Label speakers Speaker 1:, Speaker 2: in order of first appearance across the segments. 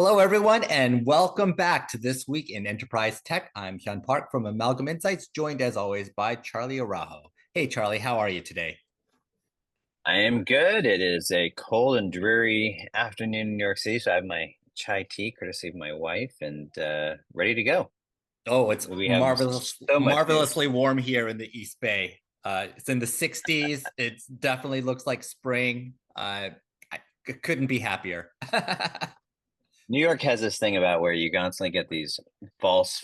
Speaker 1: Hello, everyone, and welcome back to This Week in Enterprise Tech. I'm Hyun Park from Amalgam Insights, joined as always by Charlie Araujo. Hey, Charlie, how are you today?
Speaker 2: I am good. It is a cold and dreary afternoon in New York City, so I have my chai tea, courtesy of my wife, and ready to go.
Speaker 1: Oh, it's
Speaker 2: We have so much
Speaker 1: marvelously
Speaker 2: news.
Speaker 1: warm here in the East Bay. It's in the 60s. It definitely looks like spring. I couldn't be happier.
Speaker 2: New York has this thing about where you constantly get these false,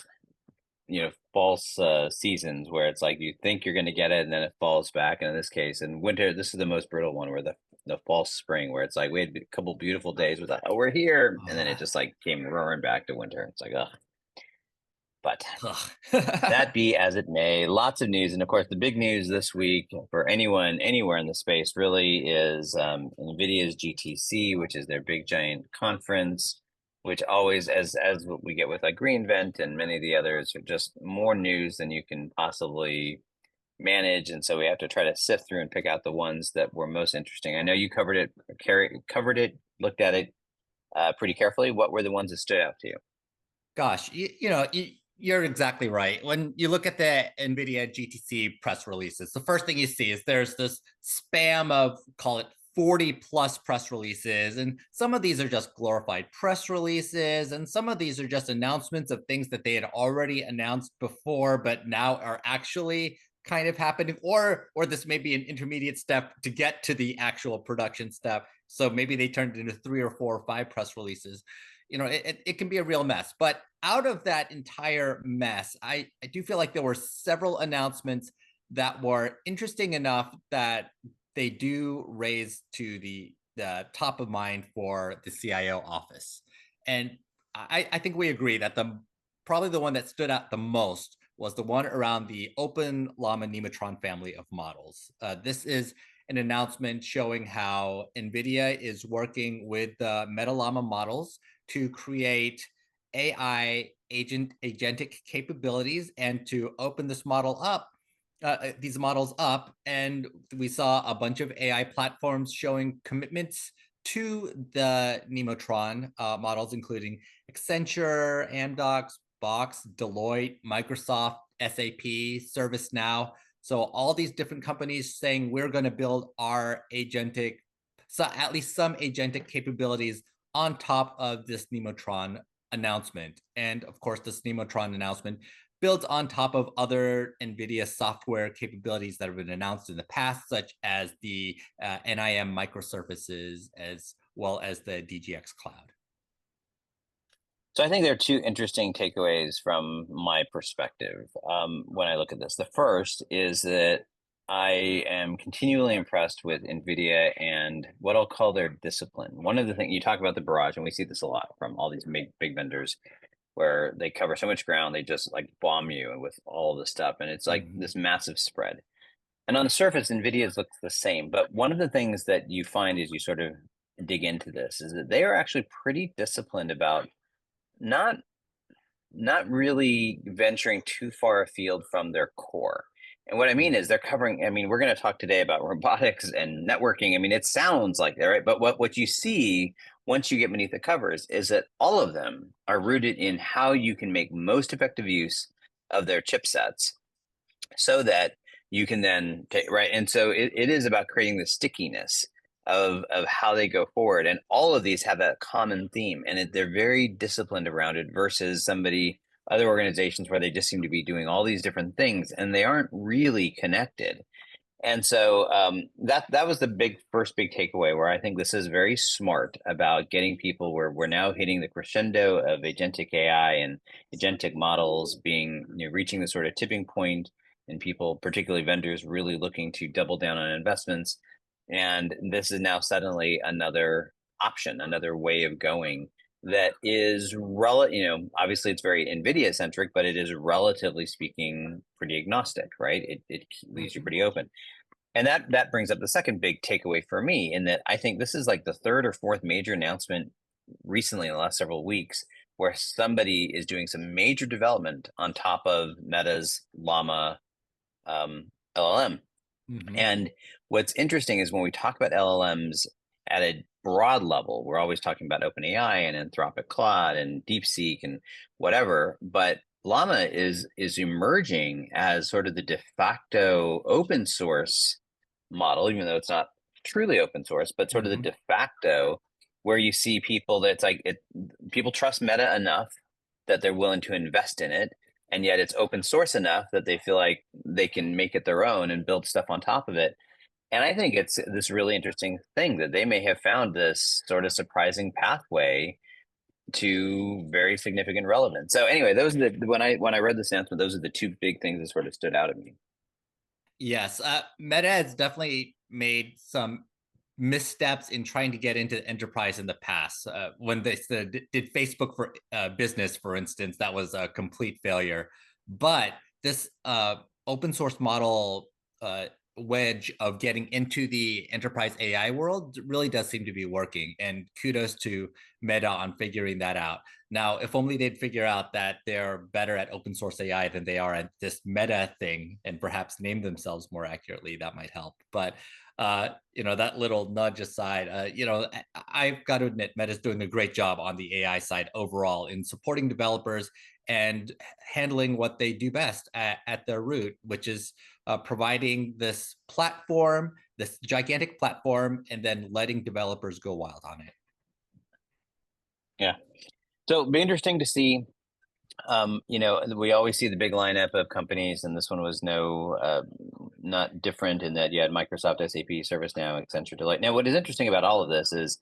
Speaker 2: false seasons where it's like you think you're going to get it and then it falls back. And in this case, in winter, this is the most brutal one where the false spring, where it's like we had a couple beautiful days with, oh, we're here, and then it just like came roaring back to winter. It's like, oh, but. That be as it may, lots of news. And of course, the big news this week for anyone anywhere in the space really is NVIDIA's GTC, which is their big giant conference, which always, as what we get with like reInvent and many of the others, are just more news than you can possibly manage. And so we have to try to sift through and pick out the ones that were most interesting. I know you covered it, looked at it pretty carefully. What were the ones that stood out to you?
Speaker 1: Gosh, you're exactly right. When you look at the NVIDIA GTC press releases, the first thing you see is there's this spam of, call it 40 plus press releases. And some of these are just glorified press releases. And some of these are just announcements of things that they had already announced before, but now are actually kind of happening, or this may be an intermediate step to get to the actual production step. So maybe they turned it into 3 or 4 or 5 press releases. It can be a real mess. But out of that entire mess, I do feel like there were several announcements that were interesting enough that they do raise to the top of mind for the CIO office. And I think we agree that probably the one that stood out the most was the one around the open Llama Nemotron family of models. This is an announcement showing how NVIDIA is working with the Meta Llama models to create AI agentic capabilities and to open these models up. And we saw a bunch of AI platforms showing commitments to the Nemotron models, including Accenture, Amdocs, Box, Deloitte, Microsoft, SAP, ServiceNow. So all these different companies saying we're going to build our agentic, so at least some agentic capabilities on top of this Nemotron announcement. And of course, this Nemotron announcement builds on top of other NVIDIA software capabilities that have been announced in the past, such as the NIM microservices, as well as the DGX cloud.
Speaker 2: So I think there are two interesting takeaways from my perspective when I look at this. The first is that I am continually impressed with NVIDIA and what I'll call their discipline. One of the things you talk about the barrage, and we see this a lot from all these big vendors, where they cover so much ground, they just like bomb you with all this stuff, and it's like this massive spread. And on the surface, NVIDIA's looks the same, but one of the things that you find as you sort of dig into this is that they are actually pretty disciplined about not not really venturing too far afield from their core. And what I mean is they're covering, I mean, we're going to talk today about robotics and networking. I mean, it sounds like that, right? But what you see once you get beneath the covers is that all of them are rooted in how you can make most effective use of their chipsets so that you can then take, right? And so it is about creating the stickiness of how they go forward. And all of these have that common theme, and they're very disciplined around it versus other organizations where they just seem to be doing all these different things and they aren't really connected. And so that was the first big takeaway, where I think this is very smart about getting people where we're now hitting the crescendo of agentic AI and agentic models being, reaching the sort of tipping point, and people, particularly vendors, really looking to double down on investments. And this is now suddenly another option, another way of going that is obviously it's very NVIDIA centric, but it is, relatively speaking, pretty agnostic, right? It leaves you pretty open. And that brings up the second big takeaway for me, in that I think this is like the third or fourth major announcement recently in the last several weeks where somebody is doing some major development on top of Meta's Llama LLM.
Speaker 1: Mm-hmm.
Speaker 2: And what's interesting is when we talk about LLMs at a broad level, we're always talking about OpenAI and Anthropic Claude and DeepSeek and whatever, but Llama is emerging as sort of the de facto open source model, even though it's not truly open source, but sort of the de facto, where you see people that's like people trust Meta enough that they're willing to invest in it, and yet it's open source enough that they feel like they can make it their own and build stuff on top of it. And I think it's this really interesting thing that they may have found this sort of surprising pathway to very significant relevance. So anyway, those are the when I read this announcement, those are the two big things that sort of stood out at me.
Speaker 1: Yes, Meta has definitely made some missteps in trying to get into enterprise in the past. When they did Facebook for business, for instance, that was a complete failure. But this open source model wedge of getting into the enterprise AI world really does seem to be working. And kudos to Meta on figuring that out. Now, if only they'd figure out that they're better at open source AI than they are at this Meta thing, and perhaps name themselves more accurately, that might help. But that little nudge aside, I've got to admit, Meta's doing a great job on the AI side overall in supporting developers and handling what they do best at their root, which is providing this platform, this gigantic platform, and then letting developers go wild on it.
Speaker 2: Yeah. So it'll be interesting to see. We always see the big lineup of companies, and this one was not different in that you had Microsoft, SAP, ServiceNow, Accenture, Deloitte. Now, what is interesting about all of this is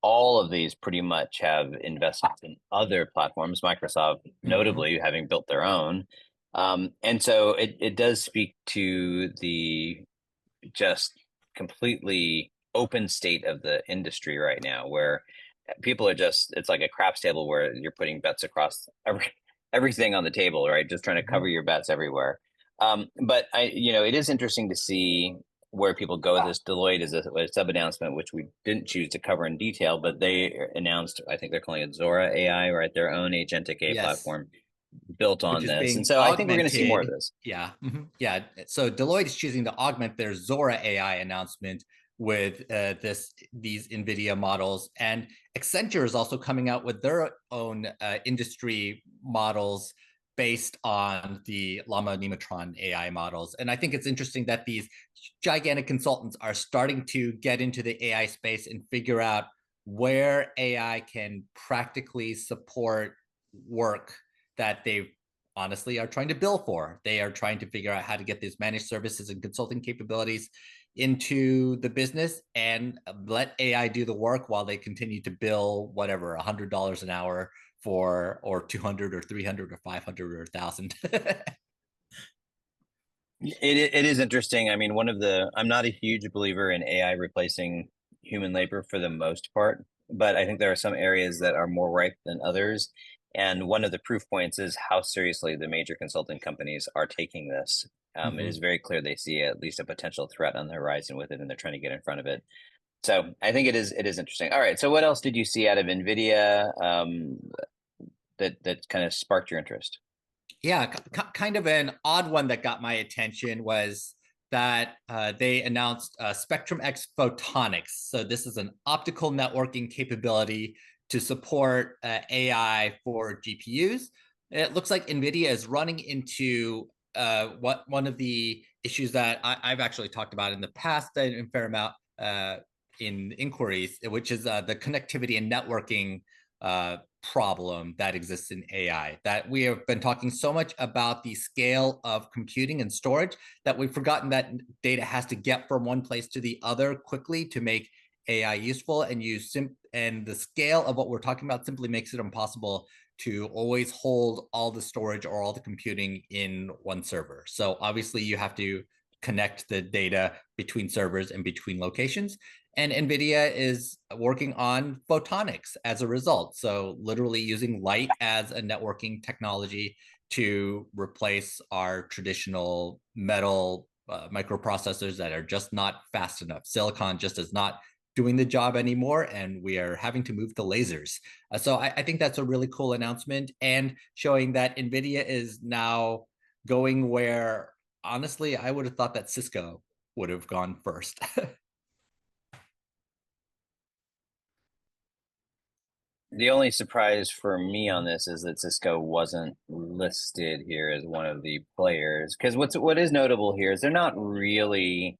Speaker 2: all of these pretty much have investments in other platforms, Microsoft notably having built their own. And so it does speak to the just completely open state of the industry right now, where people are it's like a craps table where you're putting bets across everything on the table, right? Just trying to cover your bets everywhere. But it is interesting to see where people go with this. Deloitte is a sub announcement, which we didn't choose to cover in detail, but they announced, I think they're calling it Zora AI, right? Their own agentic AI platform built on this. And so I think we're going to see more of this.
Speaker 1: Yeah. Yeah. So Deloitte is choosing to augment their Zora AI announcement with these NVIDIA models. And Accenture is also coming out with their own industry models based on the Llama Nemotron AI models. And I think it's interesting that these gigantic consultants are starting to get into the AI space and figure out where AI can practically support work that they honestly are trying to bill for. They are trying to figure out how to get these managed services and consulting capabilities into the business and let AI do the work while they continue to bill whatever $100 an hour for, or 200 or 300 or 500 or 1,000.
Speaker 2: It is interesting. I mean, I'm not a huge believer in AI replacing human labor for the most part, but I think there are some areas that are more ripe than others. And one of the proof points is how seriously the major consulting companies are taking this. It is very clear they see at least a potential threat on the horizon with it, and they're trying to get in front of it. So I think it is interesting. All right. So what else did you see out of NVIDIA that kind of sparked your interest?
Speaker 1: Yeah, kind of an odd one that got my attention was that they announced Spectrum X Photonics. So this is an optical networking capability to support AI for GPUs. It looks like NVIDIA is running into one of the issues that I've actually talked about in the past in a fair amount in inquiries, which is the connectivity and networking problem that exists in AI. That we have been talking so much about the scale of computing and storage that we've forgotten that data has to get from one place to the other quickly to make AI useful, and and the scale of what we're talking about simply makes it impossible to always hold all the storage or all the computing in one server. So obviously you have to connect the data between servers and between locations. And NVIDIA is working on photonics as a result. So literally using light as a networking technology to replace our traditional metal microprocessors that are just not fast enough. Silicon just is not doing the job anymore, and we are having to move to lasers. So I think that's a really cool announcement, and showing that NVIDIA is now going where, honestly, I would have thought that Cisco would have gone first.
Speaker 2: The only surprise for me on this is that Cisco wasn't listed here as one of the players. Because what is notable here is they're not really.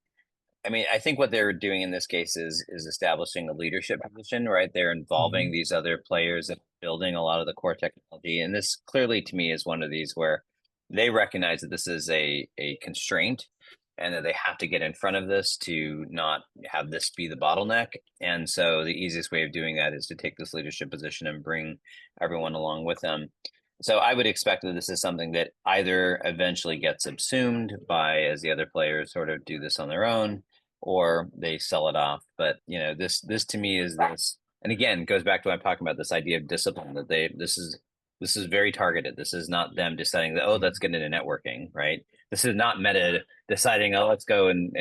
Speaker 2: I mean, I think what they're doing in this case is establishing a leadership position, right? They're involving
Speaker 1: Mhm.
Speaker 2: these other players and building a lot of the core technology. And this clearly to me is one of these where they recognize that this is a constraint and that they have to get in front of this to not have this be the bottleneck. And so the easiest way of doing that is to take this leadership position and bring everyone along with them. So I would expect that this is something that either eventually gets subsumed by as the other players sort of do this on their own, or they sell it off. But this to me is this, and again, goes back to what I'm talking about, this idea of discipline, that this is very targeted. This is not them deciding that, oh, let's get into networking, right? This is not Meta deciding, oh, let's go and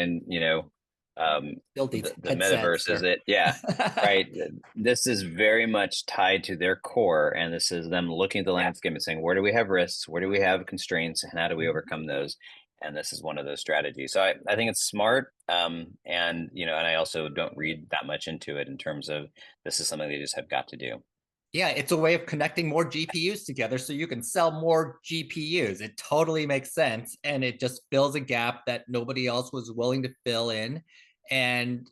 Speaker 1: Build these
Speaker 2: the
Speaker 1: headsets
Speaker 2: metaverse is it, yeah, right. This is very much tied to their core, and this is them looking at the landscape and saying, where do we have risks, where do we have constraints, and how do we overcome those? And this is one of those strategies. So I think it's smart, and I also don't read that much into it in terms of this is something they just have got to do.
Speaker 1: Yeah, it's a way of connecting more GPUs together so you can sell more GPUs. It totally makes sense. And it just fills a gap that nobody else was willing to fill in. And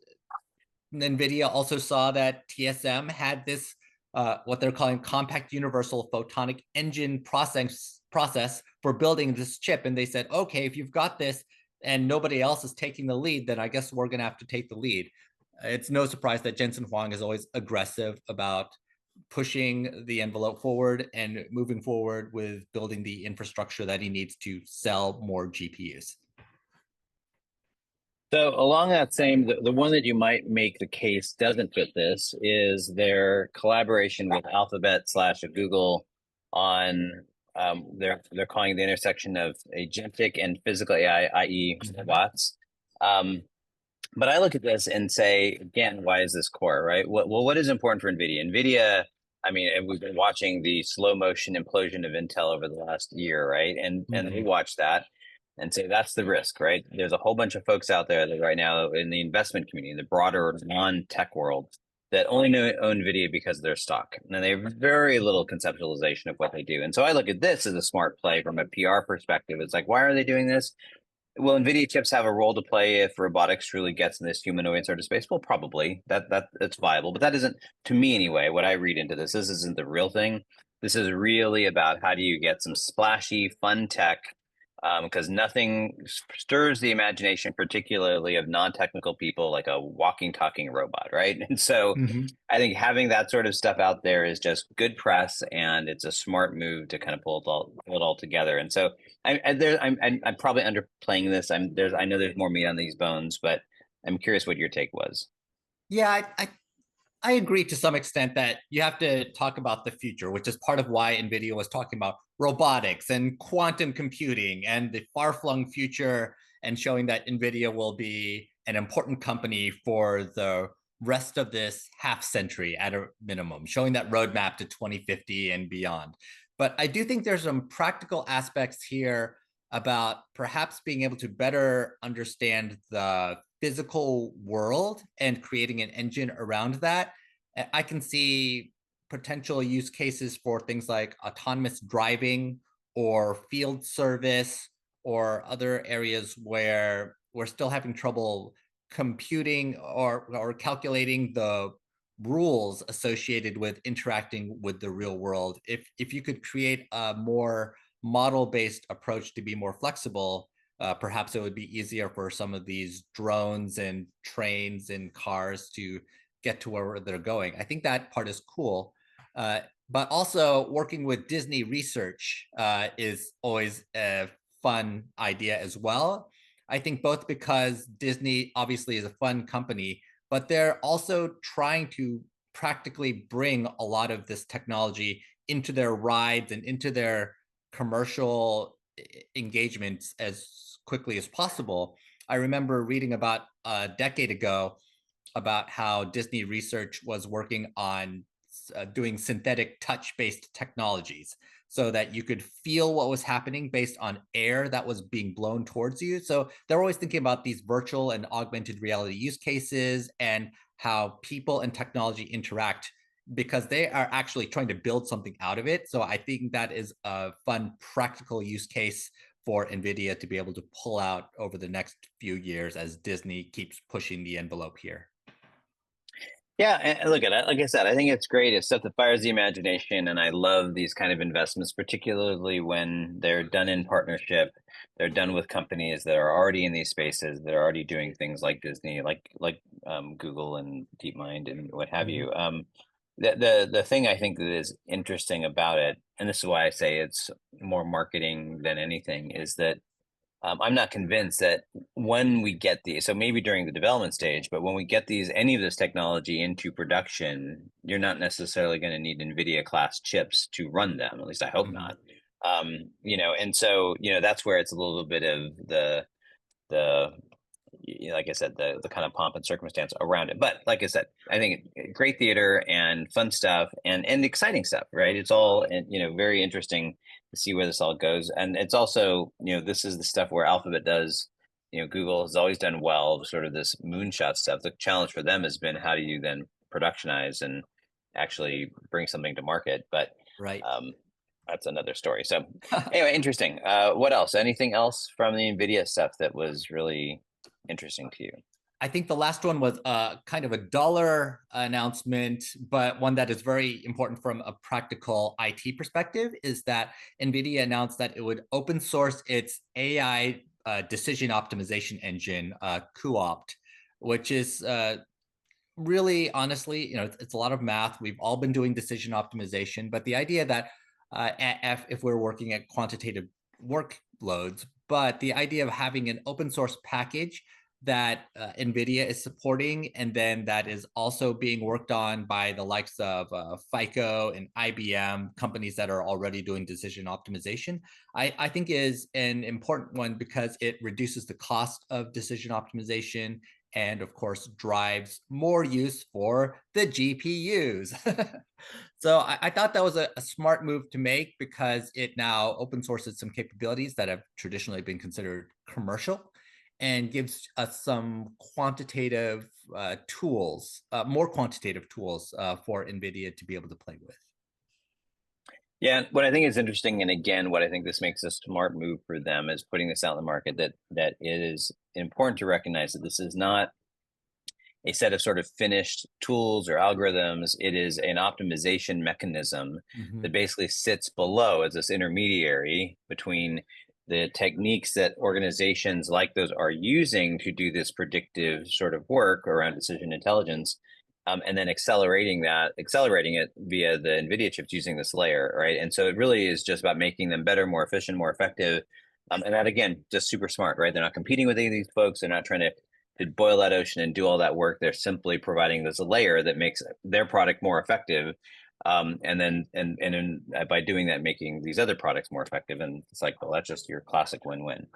Speaker 1: NVIDIA also saw that TSM had this, what they're calling compact universal photonic engine process for building this chip. And they said, okay, if you've got this and nobody else is taking the lead, then I guess we're going to have to take the lead. It's no surprise that Jensen Huang is always aggressive about pushing the envelope forward and moving forward with building the infrastructure that he needs to sell more GPUs.
Speaker 2: So along that same, the one that you might make the case doesn't fit this is their collaboration with Alphabet slash Google on they're calling the intersection of agentic and physical AI, i.e. robots. But I look at this and say, again, why is this core, right? What is important for NVIDIA? NVIDIA, I mean, and we've been watching the slow motion implosion of Intel over the last year, right? And we watch that and say that's the risk, right? There's a whole bunch of folks out there that right now in the investment community, in the broader non-tech world, that only own NVIDIA because of their stock. And they have very little conceptualization of what they do. And so I look at this as a smart play from a PR perspective. It's like, why are they doing this? Will NVIDIA chips have a role to play if robotics truly gets in this humanoid sort of space? Well, probably that's viable, but that isn't, to me anyway, what I read into this. This isn't the real thing. This is really about how do you get some splashy, fun tech, because nothing stirs the imagination, particularly of non-technical people, like a walking, talking robot, right? And so
Speaker 1: Mm-hmm.
Speaker 2: I think having that sort of stuff out there is just good press, and it's a smart move to kind of pull it all together. And so I'm probably underplaying this. I know there's more meat on these bones, but I'm curious what your take was.
Speaker 1: Yeah, I agree to some extent that you have to talk about the future, which is part of why NVIDIA was talking about robotics and quantum computing and the far flung future, and showing that NVIDIA will be an important company for the rest of this half century at a minimum, showing that roadmap to 2050 and beyond. But I do think there's some practical aspects here about perhaps being able to better understand the physical world and creating an engine around that. I can see potential use cases for things like autonomous driving or field service or other areas where we're still having trouble computing or calculating the rules associated with interacting with the real world. If you could create a more model-based approach to be more flexible, perhaps it would be easier for some of these drones and trains and cars to get to where they're going. I think that part is cool. But also working with Disney research is always a fun idea as well. I think both because Disney obviously is a fun company, but they're also trying to practically bring a lot of this technology into their rides and into their commercial engagements as quickly as possible. I remember reading about a decade ago about how Disney Research was working on doing synthetic touch-based technologies so that you could feel what was happening based on air that was being blown towards you. So they're always thinking about these virtual and augmented reality use cases and how people and technology interact because they are actually trying to build something out of it. So I think that is a fun practical use case for NVIDIA to be able to pull out over the next few years as Disney keeps pushing the envelope here.
Speaker 2: Yeah, and look at it. Like I said, I think it's great. It's stuff that fires the imagination, and I love these kind of investments, particularly when they're done in partnership. They're done with companies that are already in these spaces, that are already doing things like Disney, like Google and DeepMind and what have you. The thing I think that is interesting about it, and this is why I say it's more marketing than anything, is that I'm not convinced that when we get these, so maybe during the development stage, but when we get any of this technology into production, you're not necessarily going to need NVIDIA class chips to run them. At least I hope not. And so, that's where it's a little bit of the like I said, the kind of pomp and circumstance around it. But like I said, I think great theater and fun stuff and exciting stuff, right? It's all, very interesting to see where this all goes. And it's also, this is the stuff where Alphabet does, Google has always done well, sort of this moonshot stuff. The challenge for them has been how do you then productionize and actually bring something to market? But
Speaker 1: Right.
Speaker 2: That's another story. So anyway, interesting. What else? Anything else from the NVIDIA stuff that was really interesting to you?
Speaker 1: I think the last one was kind of a dollar announcement, but one that is very important from a practical IT perspective is that NVIDIA announced that it would open source its AI decision optimization engine, cuOPT, which is really, honestly, it's a lot of math. We've all been doing decision optimization, but the idea that if we're working at quantitative workloads, but the idea of having an open source package that NVIDIA is supporting, and then that is also being worked on by the likes of FICO and IBM, companies that are already doing decision optimization, I think is an important one because it reduces the cost of decision optimization and of course drives more use for the GPUs. So I thought that was a smart move to make because it now open sources some capabilities that have traditionally been considered commercial and gives us some quantitative tools, more quantitative tools for NVIDIA to be able to play with.
Speaker 2: Yeah, what I think is interesting, and again, what I think this makes a smart move for them is putting this out in the market, that it is important to recognize that this is not a set of sort of finished tools or algorithms. It is an optimization mechanism that basically sits below as this intermediary between the techniques that organizations like those are using to do this predictive sort of work around decision intelligence, and then accelerating it via the NVIDIA chips using this layer, right? And so it really is just about making them better, more efficient, more effective. And that, again, just super smart, right? They're not competing with any of these folks. They're not trying to boil that ocean and do all that work. They're simply providing this layer that makes their product more effective. By doing that, making these other products more effective. And it's like, well, that's just your classic win-win.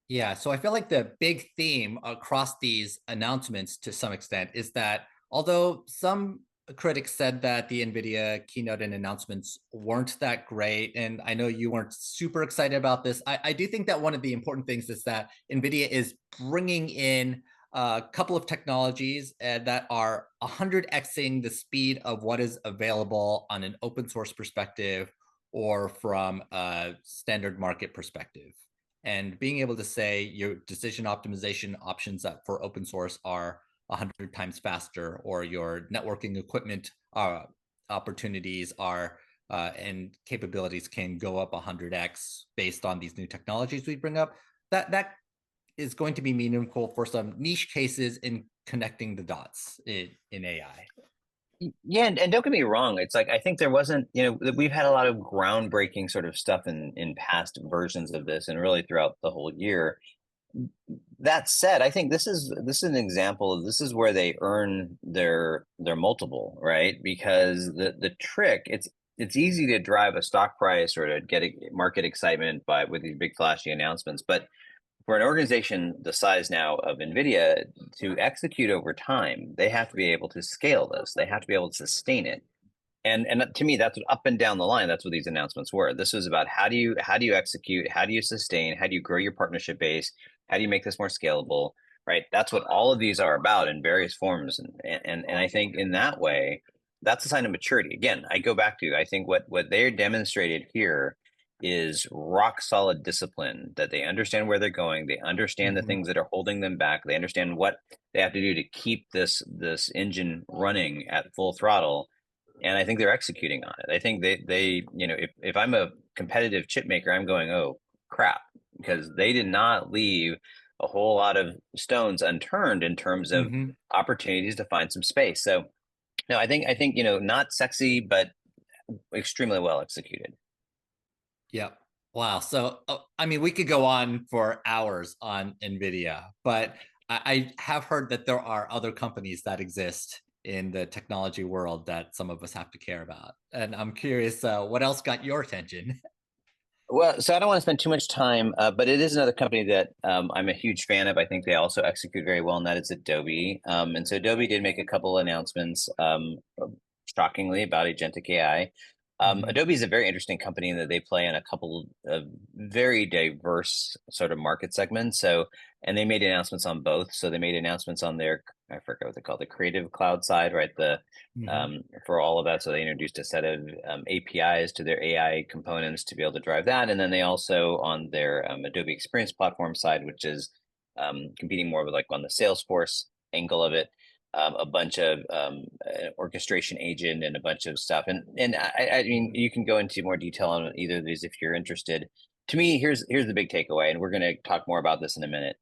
Speaker 1: Yeah, so I feel like the big theme across these announcements to some extent is that although some critics said that the NVIDIA keynote and announcements weren't that great, and I know you weren't super excited about this, I do think that one of the important things is that NVIDIA is bringing in a couple of technologies that are 100xing the speed of what is available on an open source perspective or from a standard market perspective. And being able to say your decision optimization options that for open source are 100 times faster, or your networking equipment opportunities are and capabilities can go up 100x based on these new technologies we bring up, that is going to be meaningful for some niche cases in connecting the dots in AI.
Speaker 2: Yeah, and don't get me wrong. It's like I think there wasn't, we've had a lot of groundbreaking sort of stuff in past versions of this, and really throughout the whole year. That said, I think this is an example of this is where they earn their multiple, right? Because the trick, it's easy to drive a stock price or to get market excitement with these big flashy announcements, but for an organization the size now of NVIDIA to execute over time, they have to be able to scale this. They have to be able to sustain it. And to me, that's up and down the line. That's what these announcements were. This was about how do you execute, how do you sustain, how do you grow your partnership base, how do you make this more scalable, right? That's what all of these are about in various forms. And I think in that way, that's a sign of maturity. Again, I go back to, I think what they're demonstrated here is rock solid discipline, that they understand where they're going, they understand the things that are holding them back, they understand what they have to do to keep this engine running at full throttle, and I think they're executing on it. I think they you know, if I'm a competitive chip maker, I'm going, oh crap, because they did not leave a whole lot of stones unturned in terms of opportunities to find some space. So no, I think you know, not sexy, but extremely well executed.
Speaker 1: Yep. Wow. So, I mean, we could go on for hours on NVIDIA, but I have heard that there are other companies that exist in the technology world that some of us have to care about. And I'm curious, what else got your attention?
Speaker 2: Well, so I don't want to spend too much time, but it is another company that I'm a huge fan of. I think they also execute very well, and that is Adobe. And so Adobe did make a couple announcements, shockingly, about agentic AI. Adobe is a very interesting company in that they play in a couple of very diverse sort of market segments. So, and they made announcements on both. So they made announcements on their, I forget what they call, the Creative Cloud side, right? The for all of that. So they introduced a set of APIs to their AI components to be able to drive that. And then they also, on their Adobe Experience Platform side, which is competing more with like on the Salesforce angle of it, a bunch of orchestration agent and a bunch of stuff. And I mean, you can go into more detail on either of these if you're interested. To me, here's the big takeaway, and we're going to talk more about this in a minute.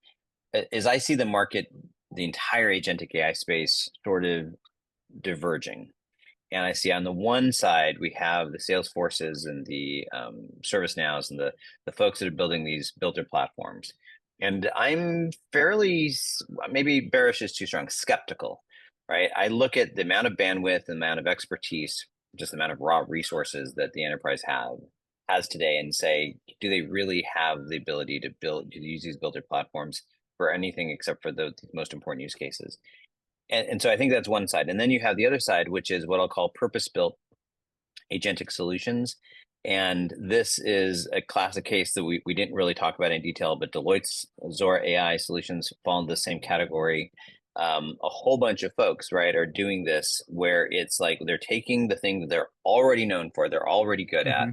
Speaker 2: Is I see the market, the entire agentic AI space, sort of diverging. And I see on the one side, we have the Salesforces and the ServiceNows and the folks that are building these builder platforms. And I'm fairly, maybe bearish is too strong, skeptical, right? I look at the amount of bandwidth, the amount of expertise, just the amount of raw resources that the enterprise has today, and say, do they really have the ability to use these builder platforms for anything except for the most important use cases? And so I think that's one side. And then you have the other side, which is what I'll call purpose-built agentic solutions. And this is a classic case that we didn't really talk about in detail, but Deloitte's Zora AI solutions fall in the same category. A whole bunch of folks, right, are doing this where it's like they're taking the thing that they're already known for, they're already good at,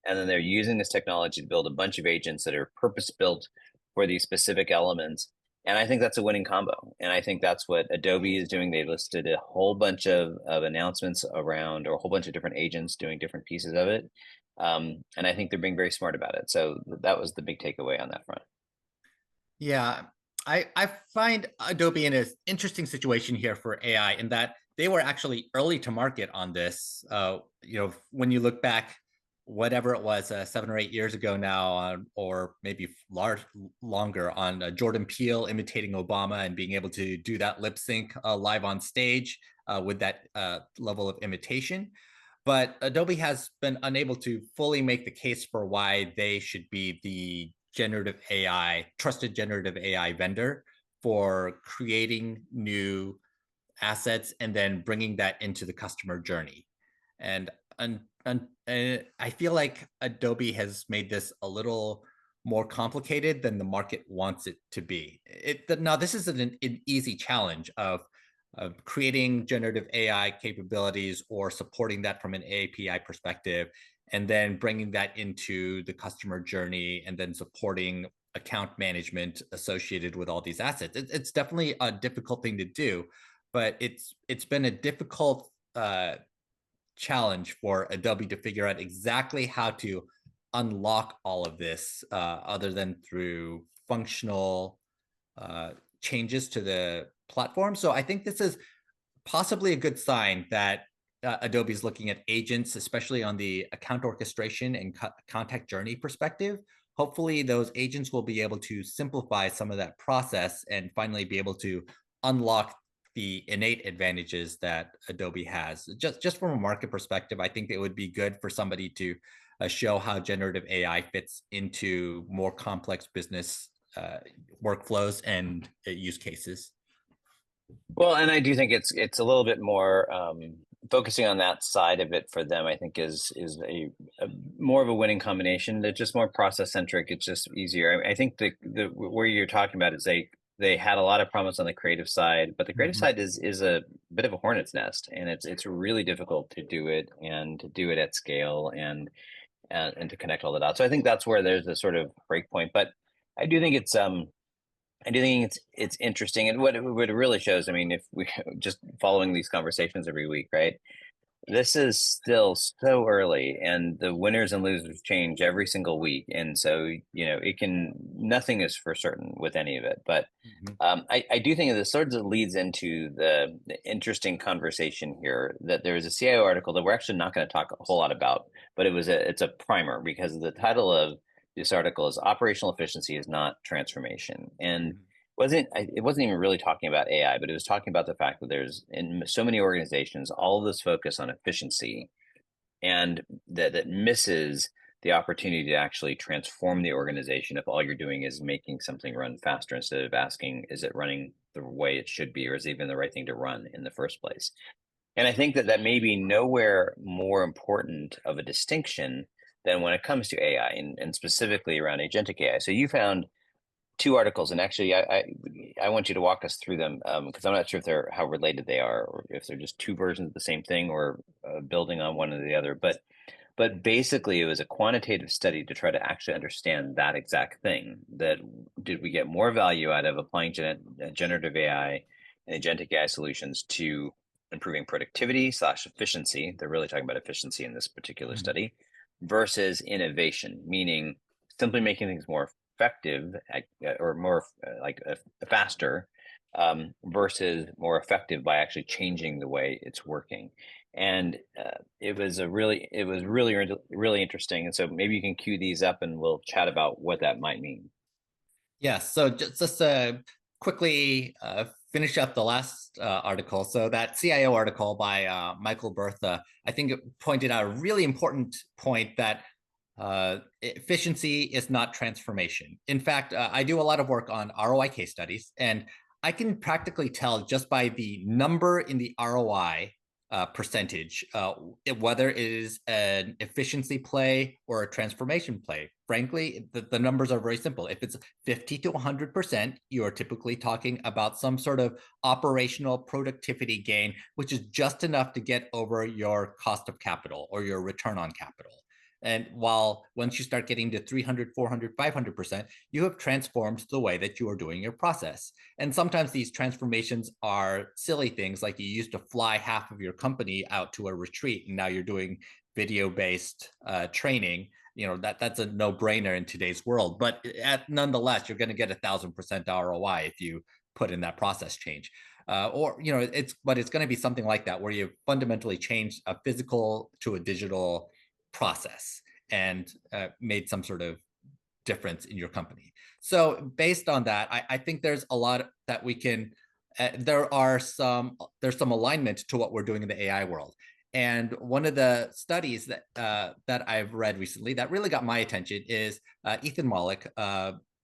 Speaker 2: and then they're using this technology to build a bunch of agents that are purpose-built for these specific elements. And I think that's a winning combo. And I think that's what Adobe is doing. They listed a whole bunch of announcements around, or a whole bunch of different agents doing different pieces of it. And I think they're being very smart about it. So that was the big takeaway on that front.
Speaker 1: Yeah, I find Adobe in an interesting situation here for AI in that they were actually early to market on this. You know, when you look back, whatever it was, 7 or 8 years ago now, or maybe longer, on Jordan Peele imitating Obama and being able to do that lip sync live on stage with that level of imitation. But Adobe has been unable to fully make the case for why they should be the trusted generative AI vendor for creating new assets and then bringing that into the customer journey. And I feel like Adobe has made this a little more complicated than the market wants it to be. Now, this isn't an easy challenge of creating generative AI capabilities or supporting that from an API perspective, and then bringing that into the customer journey, and then supporting account management associated with all these assets. It's definitely a difficult thing to do, but it's been a difficult challenge for Adobe to figure out exactly how to unlock all of this, other than through functional changes to the platform. So I think this is possibly a good sign that Adobe is looking at agents, especially on the account orchestration and contact journey perspective. Hopefully those agents will be able to simplify some of that process and finally be able to unlock the innate advantages that Adobe has. Just from a market perspective, I think it would be good for somebody to show how generative AI fits into more complex business workflows and use cases.
Speaker 2: Well, and I do think it's a little bit more focusing on that side of it for them. I think is a more of a winning combination. They're just more process centric. It's just easier. I think the where you're talking about is they had a lot of promise on the creative side, but the creative
Speaker 1: Mhm.
Speaker 2: side is a bit of a hornet's nest, and it's really difficult to do it and to do it at scale and to connect all the dots. So I think that's where there's a sort of break point. But I do think it's interesting, and what it really shows. I mean, if we just following these conversations every week, right? This is still so early, and the winners and losers change every single week. And so, nothing is for certain with any of it. But
Speaker 1: Mhm.
Speaker 2: I do think this sort of leads into the interesting conversation here that there is a CIO article that we're actually not going to talk a whole lot about, but it's a primer because the title of this article is Operational Efficiency is Not Transformation. And
Speaker 1: Mhm.
Speaker 2: it wasn't even really talking about AI, but it was talking about the fact that there's in so many organizations all of this focus on efficiency, and that misses the opportunity to actually transform the organization if all you're doing is making something run faster instead of asking, is it running the way it should be, or is it even the right thing to run in the first place? And I think that may be nowhere more important of a distinction than when it comes to AI, and specifically around agentic AI. So you found two articles, and actually, I want you to walk us through them because I'm not sure if they're how related they are, or if they're just two versions of the same thing, or building on one or the other. But basically, it was a quantitative study to try to actually understand that exact thing. That did we get more value out of applying generative AI and agentic AI solutions to improving productivity slash efficiency? They're really talking about efficiency in this particular
Speaker 1: Mhm.
Speaker 2: study versus innovation, meaning simply making things more effective or more faster versus more effective by actually changing the way it's working. And it was really interesting. And so maybe you can cue these up and we'll chat about what that might mean.
Speaker 1: Yes. So just to quickly finish up the last article. So that CIO article by Michael Bertha, I think it pointed out a really important point that efficiency is not transformation. In fact, I do a lot of work on ROI case studies, and I can practically tell just by the number in the ROI percentage whether it is an efficiency play or a transformation play. Frankly, the numbers are very simple. If it's 50 to 100%, you are typically talking about some sort of operational productivity gain, which is just enough to get over your cost of capital or your return on capital. And while once you start getting to 300, 400, 500%, you have transformed the way that you are doing your process. And sometimes these transformations are silly things like you used to fly half of your company out to a retreat and now you're doing video-based training. That's a no-brainer in today's world. But nonetheless, you're going to get 1,000% ROI if you put in that process change. It's going to be something like that where you fundamentally changed a physical to a digital process and made some sort of difference in your company. So based on that, I think there's a lot that we can. There's some alignment to what we're doing in the AI world. And one of the studies that I've read recently that really got my attention is Ethan Mollick,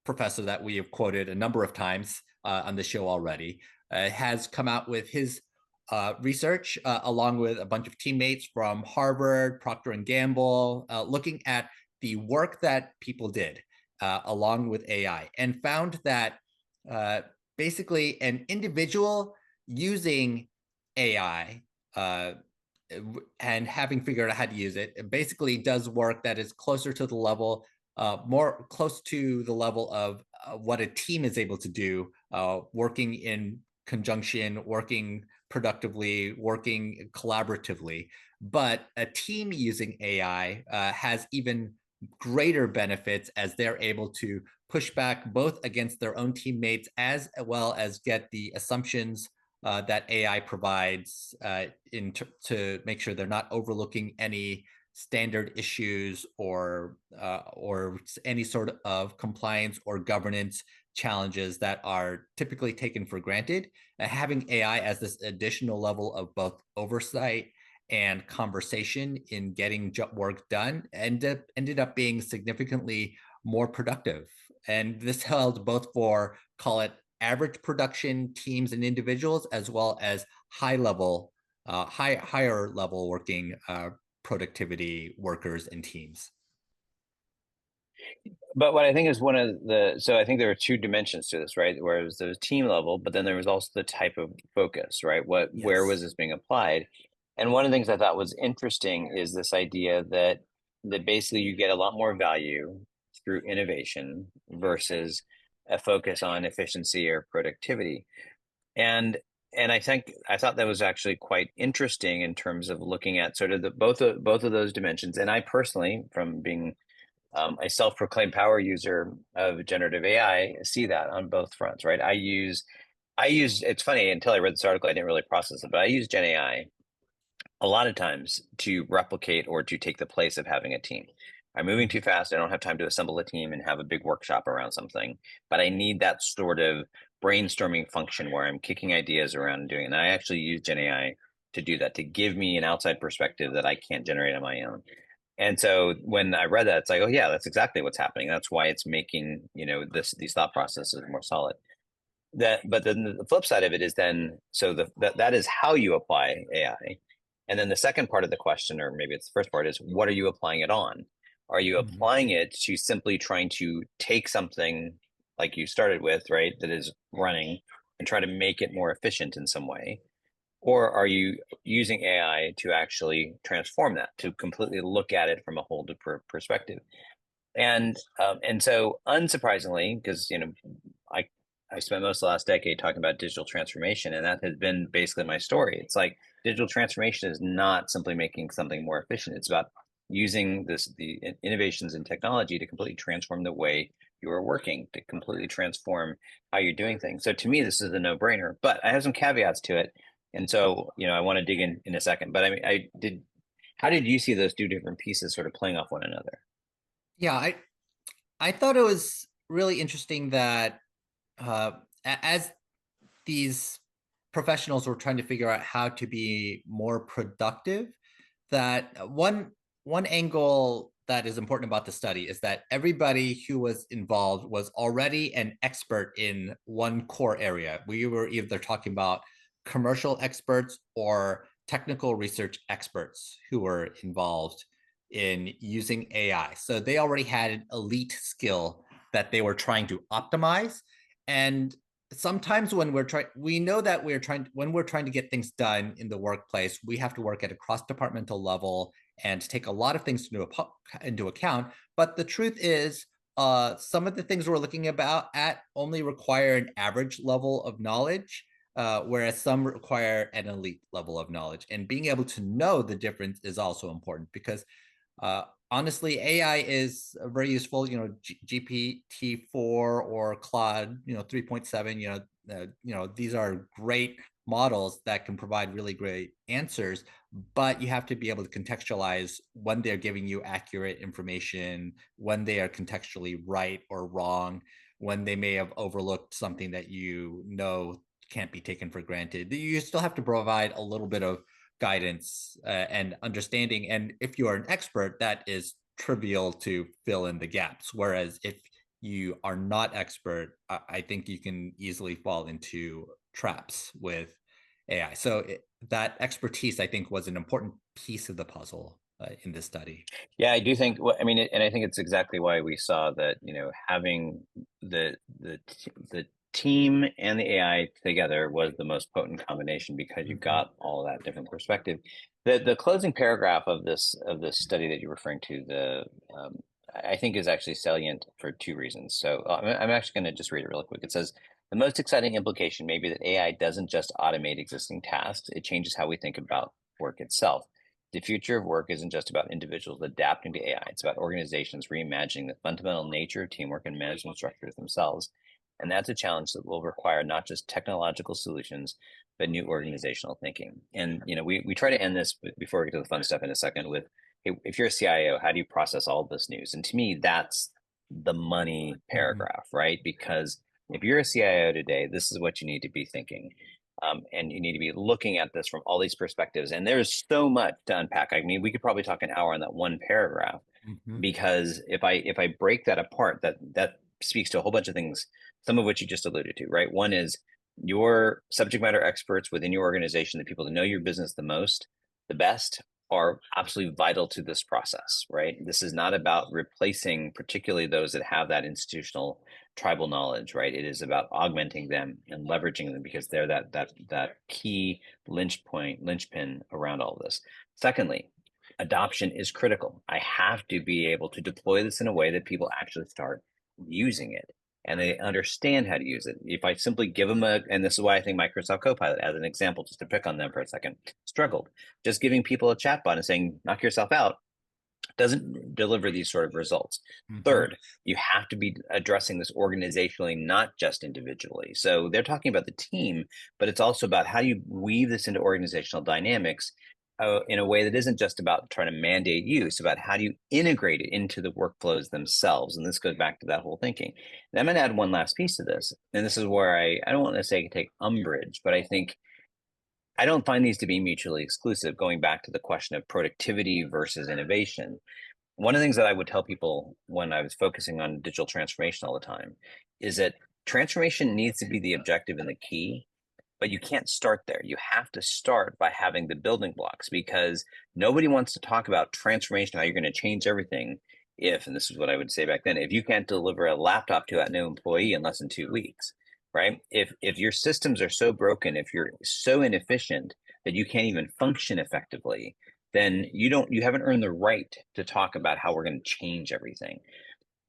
Speaker 1: professor that we have quoted a number of times on the show already, has come out with his research along with a bunch of teammates from Harvard, Procter and Gamble, looking at the work that people did along with AI, and found that basically an individual using AI and having figured out how to use it basically does work that is closer to the level, more close to the level of what a team is able to do, working in conjunction, working productively, working collaboratively. But a team using AI has even greater benefits as they're able to push back both against their own teammates as well as get the assumptions that AI provides to make sure they're not overlooking any standard issues or any sort of compliance or governance challenges that are typically taken for granted. Having AI as this additional level of both oversight and conversation in getting work done ended up being significantly more productive. And this held both for, call it, average production teams and individuals, as well as higher level working productivity workers and teams.
Speaker 2: But what I think is one of the, so I think there are two dimensions to this, right? Whereas there's team level, but then there was also the type of focus, right? Where was
Speaker 1: Yes.
Speaker 2: this being applied? And one of the things I thought was interesting is this idea that basically you get a lot more value through innovation versus a focus on efficiency or productivity. And I thought that was actually quite interesting in terms of looking at sort of the both of those dimensions. And I personally, from being a self-proclaimed power user of generative AI, see that on both fronts, right? I use, it's funny, until I read this article, I didn't really process it, but I use Gen AI a lot of times to replicate or to take the place of having a team. I'm moving too fast. I don't have time to assemble a team and have a big workshop around something, but I need that sort of brainstorming function where I'm kicking ideas around and doing it. And I actually use Gen AI to do that, to give me an outside perspective that I can't generate on my own. And so when I read that, it's like, oh yeah, that's exactly what's happening. That's why it's making, these thought processes more solid. But then the flip side of it is then, so that is how you apply AI. And then the second part of the question, or maybe it's the first part, is what are you applying it on? Are you
Speaker 1: Mhm.
Speaker 2: applying it to simply trying to take something like you started with, right, that is running and try to make it more efficient in some way? Or are you using AI to actually transform that, to completely look at it from a whole different perspective? And so unsurprisingly, because I I spent most of the last decade talking about digital transformation, and that has been basically my story. It's like digital transformation is not simply making something more efficient. It's about using the innovations in technology to completely transform the way you are working, to completely transform how you're doing things. So to me, this is a no-brainer. But I have some caveats to it, and so I want to dig in a second. But I mean, I did. How did you see those two different pieces sort of playing off one another?
Speaker 1: Yeah, I thought it was really interesting that uh, as these professionals were trying to figure out how to be more productive, that one angle that is important about the study is that everybody who was involved was already an expert in one core area. We were either talking about commercial experts or technical research experts who were involved in using AI. So they already had an elite skill that they were trying to optimize. And sometimes when we know that when we're trying to get things done in the workplace, we have to work at a cross-departmental level and take a lot of things into account. But the truth is, some of the things we're looking at only require an average level of knowledge, whereas some require an elite level of knowledge. And being able to know the difference is also important because honestly, AI is very useful. GPT-4 or Claude, 3.7. These are great models that can provide really great answers, but you have to be able to contextualize when they're giving you accurate information, when they are contextually right or wrong, when they may have overlooked something that can't be taken for granted. You still have to provide a little bit of guidance and understanding. And if you are an expert, that is trivial to fill in the gaps. Whereas if you are not expert, I think you can easily fall into traps with AI. So that expertise, I think, was an important piece of the puzzle in this study.
Speaker 2: Yeah, I do think. I mean, and I think it's exactly why we saw that. Having the team and the AI together was the most potent combination because you
Speaker 1: Mhm.
Speaker 2: got all that different perspective. The closing paragraph of this study that you're referring to, I think is actually salient for two reasons. So I'm actually going to just read it really quick. It says the most exciting implication may be that AI doesn't just automate existing tasks; it changes how we think about work itself. The future of work isn't just about individuals adapting to AI. It's about organizations reimagining the fundamental nature of teamwork and management structures themselves. And that's a challenge that will require not just technological solutions, but new organizational thinking. And we try to end this before we get to the fun stuff in a second with, hey, if you're a CIO, how do you process all of this news? And to me, that's the money
Speaker 1: Mhm.
Speaker 2: paragraph, right? Because if you're a CIO today, this is what you need to be thinking. And you need to be looking at this from all these perspectives. And there's so much to unpack. I mean, we could probably talk an hour on that one paragraph
Speaker 1: Mhm.
Speaker 2: because if I break that apart, that speaks to a whole bunch of things, some of which you just alluded to, right? One is your subject matter experts within your organization, the people that know your business the most, the best, are absolutely vital to this process, right? This is not about replacing particularly those that have that institutional tribal knowledge, right? It is about augmenting them and leveraging them because they're that key linchpin around all of this. Secondly, adoption is critical. I have to be able to deploy this in a way that people actually start using it and they understand how to use it. If I simply give them and this is why I think Microsoft Copilot, as an example, just to pick on them for a second, struggled. Just giving people a chatbot and saying, knock yourself out, doesn't deliver these sort of results. Third, you have to be addressing this organizationally, not just individually. So they're talking about the team, but it's also about how you weave this into organizational dynamics in a way that isn't just about trying to mandate use, about how do you integrate it into the workflows themselves. And this goes back to that whole thinking. And I'm going to add one last piece to this. And this is where I don't want to say take umbrage, but I think I don't find these to be mutually exclusive, going back to the question of productivity versus innovation. One of the things that I would tell people when I was focusing on digital transformation all the time is that transformation needs to be the objective and the key, but you can't start there. You have to start by having the building blocks because nobody wants to talk about transformation, how you're going to change everything if, and this is what I would say back then, if you can't deliver a laptop to that new employee in less than 2 weeks, right? If your systems are so broken, if you're so inefficient that you can't even function effectively, then you haven't earned the right to talk about how we're going to change everything.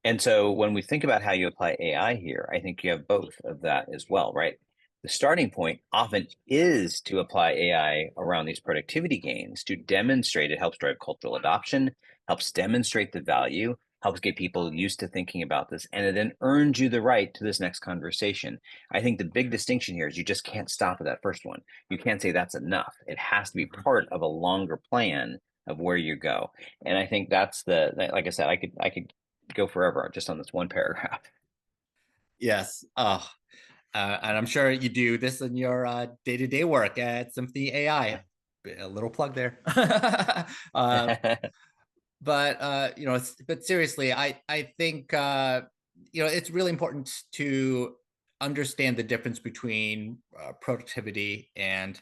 Speaker 2: And so when we think about how you apply AI here, I think you have both of that as well, right? The starting point often is to apply AI around these productivity gains to demonstrate it helps drive cultural adoption, helps demonstrate the value, helps get people used to thinking about this, and it then earns you the right to this next conversation. I think the big distinction here is you just can't stop at that first one. You can't say that's enough. It has to be part of a longer plan of where you go. And I think that's like I said, I could go forever just on this one paragraph.
Speaker 1: Yes. And I'm sure you do this in your day-to-day work at Symphony AI. A little plug there. But but seriously, I think it's really important to understand the difference between productivity and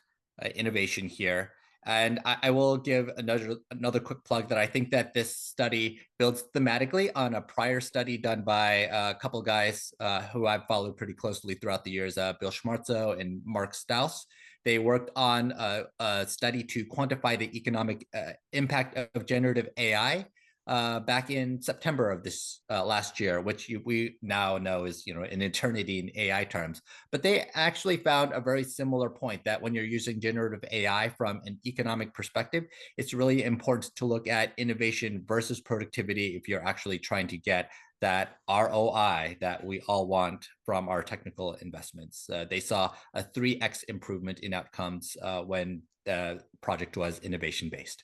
Speaker 1: innovation here. And I will give another quick plug that I think that this study builds thematically on a prior study done by a couple guys who I've followed pretty closely throughout the years, Bill Schmarzo and Mark Staus. They worked on a study to quantify the economic impact of generative AI back in September of this last year, which we now know is an eternity in AI terms. But they actually found a very similar point that when you're using generative AI from an economic perspective, it's really important to look at innovation versus productivity if you're actually trying to get that ROI that we all want from our technical investments. They saw a 3x improvement in outcomes when the project was innovation based.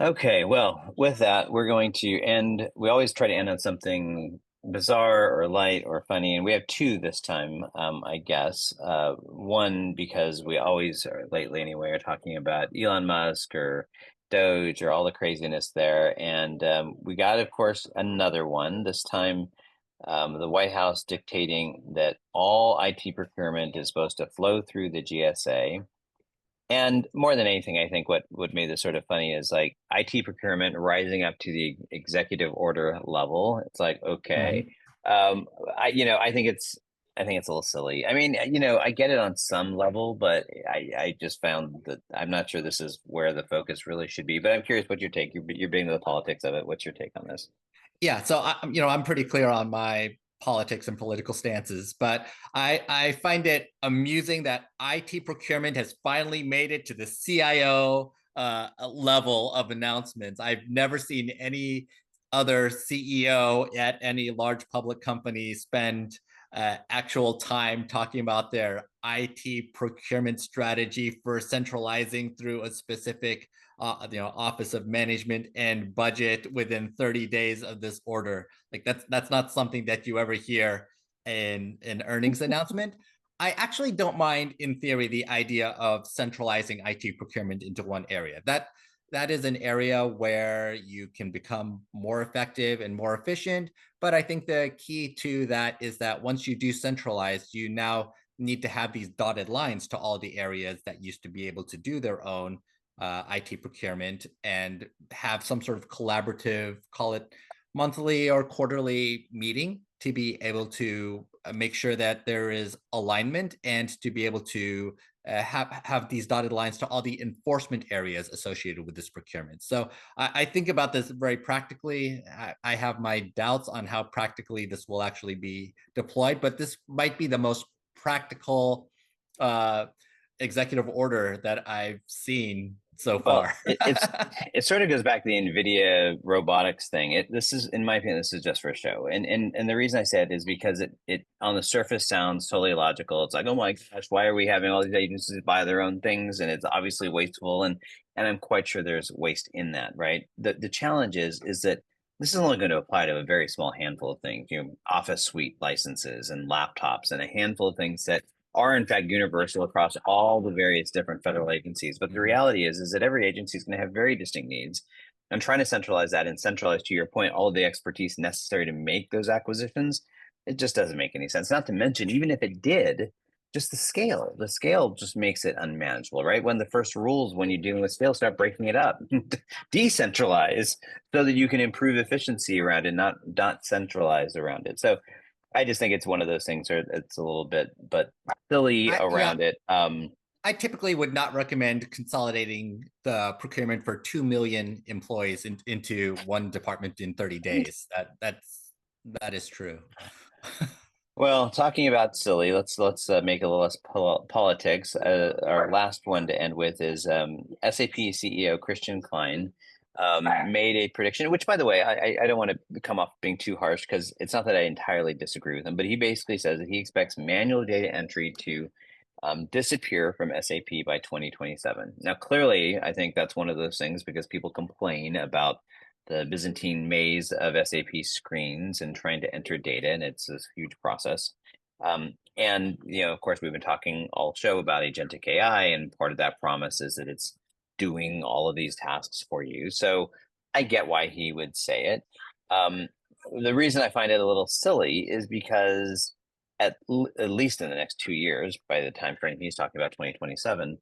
Speaker 2: Okay, well, with that, we're going to end. We always try to end on something bizarre or light or funny, and we have two this time, I guess. One, because we always, or lately anyway, are talking about Elon Musk or Doge or all the craziness there. And we got, of course, another one, this time the White House dictating that all IT procurement is supposed to flow through the GSA. And more than anything, I think what made this sort of funny is like IT procurement rising up to the executive order level. It's like, okay, I think it's a little silly. I mean, I get it on some level, but I just found that I'm not sure this is where the focus really should be. But I'm curious what your take. You're being the politics of it. What's your take on this?
Speaker 1: Yeah, so I'm pretty clear on my politics and political stances, but I find it amusing that IT procurement has finally made it to the CIO level of announcements. I've never seen any other CEO at any large public company spend actual time talking about their IT procurement strategy for centralizing through a specific office of management and budget within 30 days of this order. Like that's not something that you ever hear in an earnings announcement. I actually don't mind, in theory, the idea of centralizing IT procurement into one area. That is an area where you can become more effective and more efficient. But I think the key to that is that once you do centralize, you now need to have these dotted lines to all the areas that used to be able to do their own IT procurement and have some sort of collaborative, call it monthly or quarterly meeting to be able to make sure that there is alignment and to be able to have these dotted lines to all the enforcement areas associated with this procurement. So I think about this very practically. I have my doubts on how practically this will actually be deployed, but this might be the most practical executive order that I've seen so
Speaker 2: Well,
Speaker 1: far.
Speaker 2: it sort of goes back to the NVIDIA robotics thing. This is, in my opinion, this is just for show. And the reason I say it is because it on the surface sounds totally logical. It's like, oh my gosh, why are we having all these agencies buy their own things? And it's obviously wasteful. And I'm quite sure there's waste in that, right? The challenge is that this is only going to apply to a very small handful of things, office suite licenses and laptops and a handful of things that are in fact universal across all the various different federal agencies. But the reality is that every agency is going to have very distinct needs. And trying to centralize that and centralize, to your point, all of the expertise necessary to make those acquisitions, it just doesn't make any sense. Not to mention, even if it did, just the scale just makes it unmanageable, right? When the first rules, when you're dealing with scale, start breaking it up, decentralize so that you can improve efficiency around it, not centralize around it. So I just think it's one of those things where it's a little bit, but silly around it.
Speaker 1: I typically would not recommend consolidating the procurement for 2 million employees into one department in 30 days. That is true.
Speaker 2: Well, talking about silly, let's make a little less politics. Our last one to end with is SAP CEO Christian Klein made a prediction, which, by the way, I don't want to come off being too harsh because it's not that I entirely disagree with him, but he basically says that he expects manual data entry to disappear from SAP by 2027. Now, clearly, I think that's one of those things because people complain about the Byzantine maze of SAP screens and trying to enter data, and it's this huge process. And of course, we've been talking all show about agentic AI, and part of that promise is that it's doing all of these tasks for you. So I get why he would say it. The reason I find it a little silly is because at least in the next 2 years, by the time frame he's talking about 2027,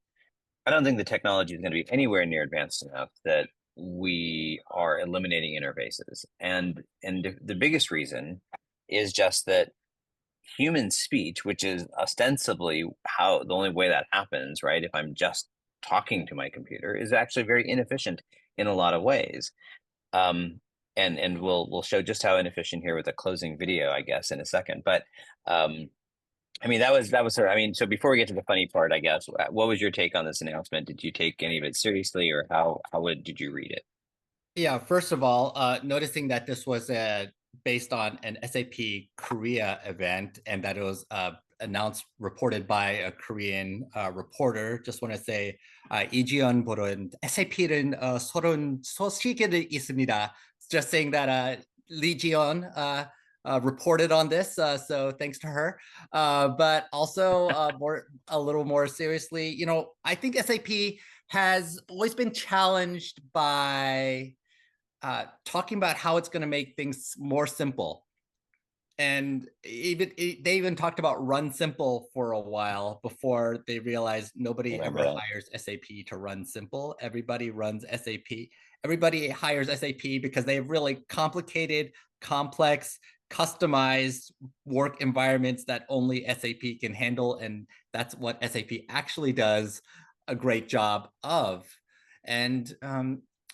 Speaker 2: I don't think the technology is going to be anywhere near advanced enough that we are eliminating interfaces. And the biggest reason is just that human speech, which is ostensibly how the only way that happens, right? If I'm just talking to my computer, is actually very inefficient in a lot of ways. And we'll show just how inefficient here with a closing video, I guess, in a second. But I mean, that was sort of, I mean, so before we get to the funny part, I guess, what was your take on this announcement? Did you take any of it seriously, or how did you read it?
Speaker 1: Yeah, first of all, noticing that this was based on an SAP Korea event and that it was reported by a Korean reporter. Just want to say, Ji-Hyun 보는 SAP는 서른 소식이 있습니다. Just saying that Lee Ji-Hyun reported on this, so thanks to her. But also a little more seriously, I think SAP has always been challenged by talking about how it's going to make things more simple. And they even talked about run simple for a while before they realized nobody ever hires SAP to run simple. Everybody runs SAP. Everybody hires SAP because they have really complicated, complex, customized work environments that only SAP can handle. And that's what SAP actually does a great job of. And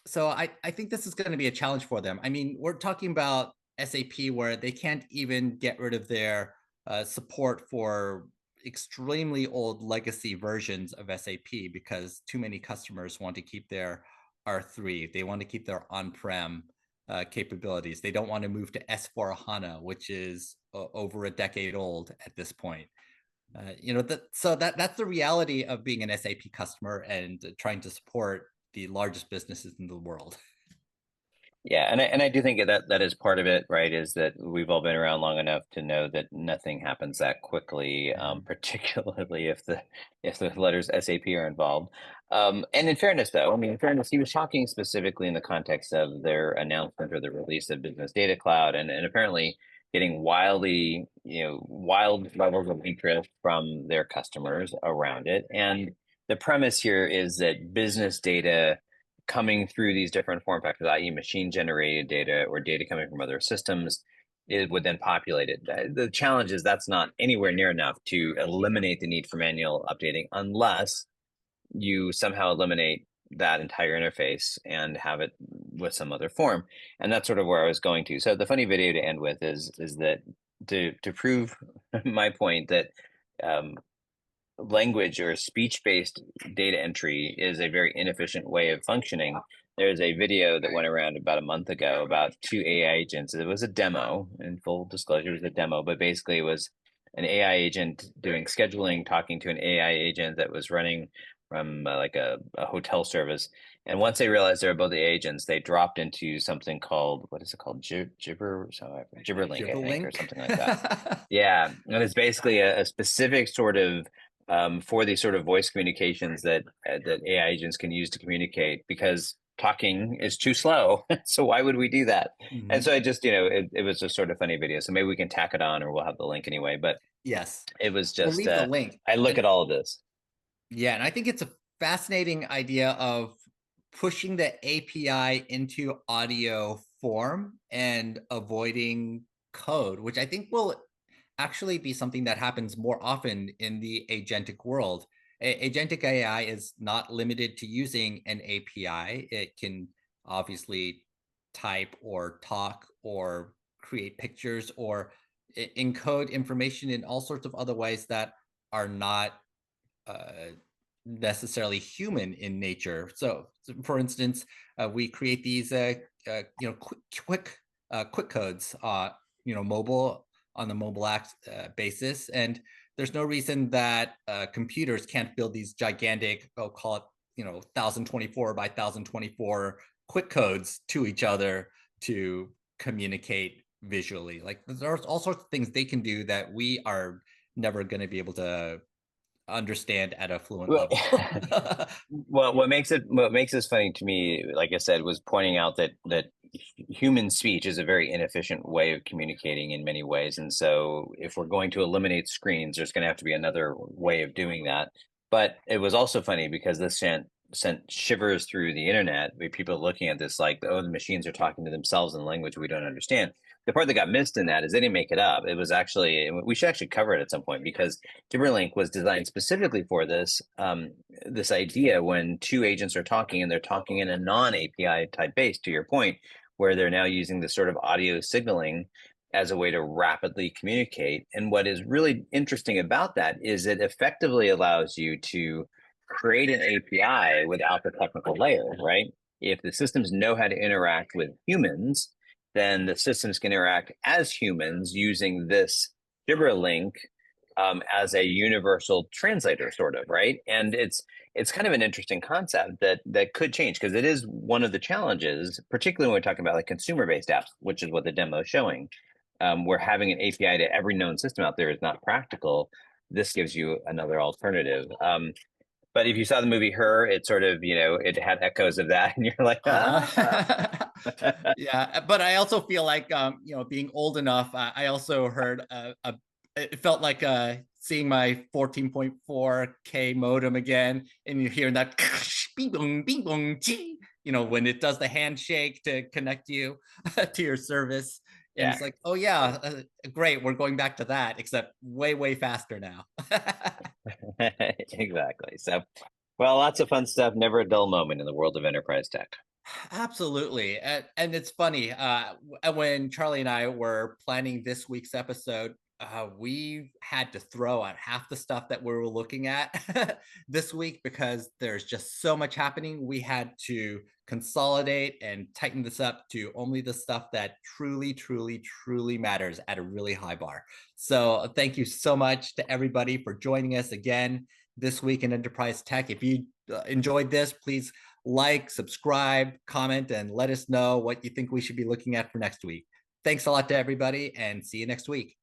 Speaker 1: so I think this is going to be a challenge for them. I mean, we're talking about SAP where they can't even get rid of their support for extremely old legacy versions of SAP because too many customers want to keep their R3. They want to keep their on-prem capabilities. They don't want to move to S4HANA, which is over a decade old at this point. So that's the reality of being an SAP customer and trying to support the largest businesses in the world.
Speaker 2: Yeah, and I do think that is part of it, right? Is that we've all been around long enough to know that nothing happens that quickly, particularly if the letters SAP are involved. And in fairness, though, I mean, in fairness, he was talking specifically in the context of their announcement or the release of Business Data Cloud, and apparently getting wild levels of interest from their customers around it. And the premise here is that business data coming through these different form factors, i.e. machine generated data or data coming from other systems, it would then populate it. The challenge is that's not anywhere near enough to eliminate the need for manual updating unless you somehow eliminate that entire interface and have it with some other form. And that's sort of where I was going to. So the funny video to end with is that to prove my point that language or speech-based data entry is a very inefficient way of functioning. There's a video that went around about a month ago about two AI agents. It was a demo, in full disclosure, it was a demo, but basically it was an AI agent doing scheduling, talking to an AI agent that was running from like a hotel service. And once they realized they were both the agents, they dropped into something called, what is it called? Gibberlink, I think, or something like that. Yeah, and it's basically a specific sort of for these sort of voice communications that AI agents can use to communicate, because talking is too slow. So why would we do that?
Speaker 1: Mhm.
Speaker 2: And so I just, it was a sort of funny video. So maybe we can tack it on, or we'll have the link anyway. But
Speaker 1: Yes,
Speaker 2: it was
Speaker 1: we'll
Speaker 2: just,
Speaker 1: leave the link.
Speaker 2: I look
Speaker 1: And
Speaker 2: at all of this.
Speaker 1: yeah, and I think it's a fascinating idea of pushing the API into audio form and avoiding code, which I think will actually be something that happens more often in the agentic world. Agentic AI is not limited to using an API. It can obviously type or talk or create pictures or encode information in all sorts of other ways that are not necessarily human in nature. So for instance, we create these quick codes mobile on the mobile app basis, and there's no reason that computers can't build these gigantic, I'll call it 1024 by 1024 quick codes to each other to communicate visually. Like there's all sorts of things they can do that we are never going to be able to understand at a fluent
Speaker 2: Well,
Speaker 1: level.
Speaker 2: well, what makes this funny to me, like I said, was pointing out that human speech is a very inefficient way of communicating in many ways. And so if we're going to eliminate screens, there's going to have to be another way of doing that. But it was also funny because this sent shivers through the internet with people looking at this like, oh, the machines are talking to themselves in language we don't understand. The part that got missed in that is they didn't make it up. It was actually, we should actually cover it at some point, because Gibberlink was designed specifically for this this idea when two agents are talking and they're talking in a non-API type base, to your point, where they're now using this sort of audio signaling as a way to rapidly communicate. And what is really interesting about that is it effectively allows you to create an API without the technical layer, right? If the systems know how to interact with humans, then the systems can interact as humans using this Gibberlink as a universal translator, sort of, right? And it's kind of an interesting concept that could change, because it is one of the challenges, particularly when we're talking about like consumer-based apps, which is what the demo is showing, where having an API to every known system out there is not practical. This gives you another alternative. But if you saw the movie Her, it sort of, it had echoes of that, and you're like, ah.
Speaker 1: Yeah, but I also feel like being old enough, I also heard it felt like seeing my 14.4K modem again, and you're hearing that bing bong bing bong gee, when it does the handshake to connect you to your service. And
Speaker 2: Yeah.
Speaker 1: it's like, oh yeah, great, we're going back to that, except way faster now.
Speaker 2: Exactly. So, well, lots of fun stuff. Never a dull moment in the world of enterprise tech.
Speaker 1: Absolutely. And it's funny, when Charlie and I were planning this week's episode, we had to throw out half the stuff that we were looking at this week because there's just so much happening. We had to consolidate and tighten this up to only the stuff that truly matters at a really high bar. So thank you so much to everybody for joining us again this week in Enterprise Tech. If you enjoyed this, please like, subscribe, comment, and let us know what you think we should be looking at for next week. Thanks a lot to everybody, and see you next week.